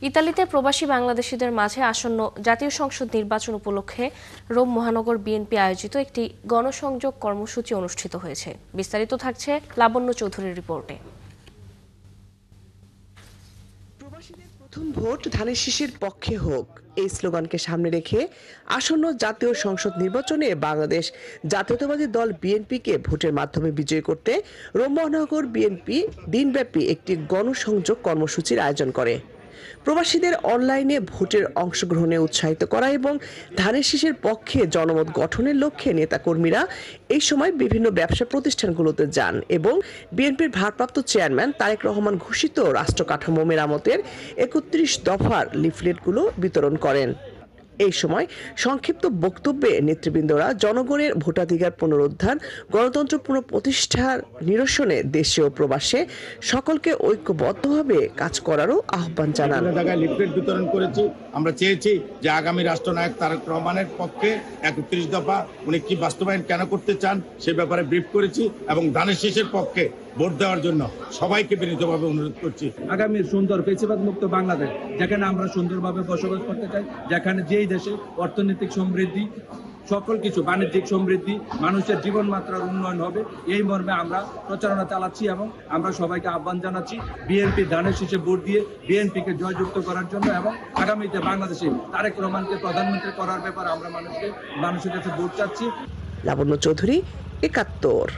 ইতালিতে প্রবাসী বাংলাদেশিদের মাঝে আসন্ন জাতীয় সংসদ নির্বাচন উপলক্ষে রোম মহানগর বিএনপি আয়োজিত একটি গণসংযোগ কর্মসূচি অনুষ্ঠিত হয়েছে। বিস্তারিত থাকছে লাবণ্য চৌধুরীর রিপোর্টে। প্রবাসীদের প্রথম ভোট ধানের শীষের পক্ষে হোক, এই স্লোগানকে সামনে রেখে আসন্ন জাতীয় সংসদ নির্বাচনে বাংলাদেশ জাতীয়তাবাদী দল বিএনপিকে ভোটের মাধ্যমে বিজয়ী করতে রোম মহানগর বিএনপি দিনব্যাপী একটি গণসংযোগ কর্মসূচির আয়োজন করে। প্রবাসীদের অনলাইনে ভোটের অংশগ্রহণে উৎসাহিত করা এবং ধানের শীষের পক্ষে জনমত গঠনের লক্ষ্যে নেতাকর্মীরা এই সময় বিভিন্ন ব্যবসা প্রতিষ্ঠানগুলোতে যান এবং বিএনপির ভারপ্রাপ্ত চেয়ারম্যান তারেক রহমান ঘোষিত রাষ্ট্র কাঠামো মেরামতের ৩১ দফার লিফলেটগুলো বিতরণ করেন। এই সময় সংক্ষিপ্ত বক্তব্যে নেতৃবৃন্দরা জনগণের ভোটাধিকার পুনরুদ্ধার, গণতন্ত্র পুনঃপ্রতিষ্ঠার নিরসনে দেশে ও প্রবাসে সকলকে ঐক্যবদ্ধভাবে কাজ করারও আহ্বান জানান। লিফলেট বিতরণ করেছি। আমরা চেয়েছি যে আগামী রাষ্ট্রনায়ক তারেক রহমানের পক্ষে ৩১ দফা উনি কি বাস্তবায়ন কেন করতে চান সে ব্যাপারে ব্রিফ করেছি এবং ধানের শীষের পক্ষে ভোট দেওয়ার জন্য সবাইকে বিনীতভাবে অনুরোধ করছি। আগামী সুন্দর ফেসিবাদ মুক্ত বাংলাদেশ, যেখানে আমরা সুন্দরভাবে বসবাস করতে চাই, যেখানে যেই দেশে অর্থনৈতিক সমৃদ্ধি, সকল কিছু বাণিজ্যিক সমৃদ্ধি, মানুষের জীবনমাত্রার উন্নয়ন হবে, এই মর্মে আমরা প্রচারণা চালাচ্ছি এবং আমরা সবাইকে আহ্বান জানাচ্ছি বিএনপি ধানের শীষে ভোট দিয়ে বিএনপিকে জয়যুক্ত করার জন্য এবং আগামীতে বাংলাদেশে তারেক রহমানকে প্রধানমন্ত্রী করার ব্যাপারে আমরা মানুষের কাছে ভোট চাচ্ছি। লাবণ্য চৌধুরী, ৭১।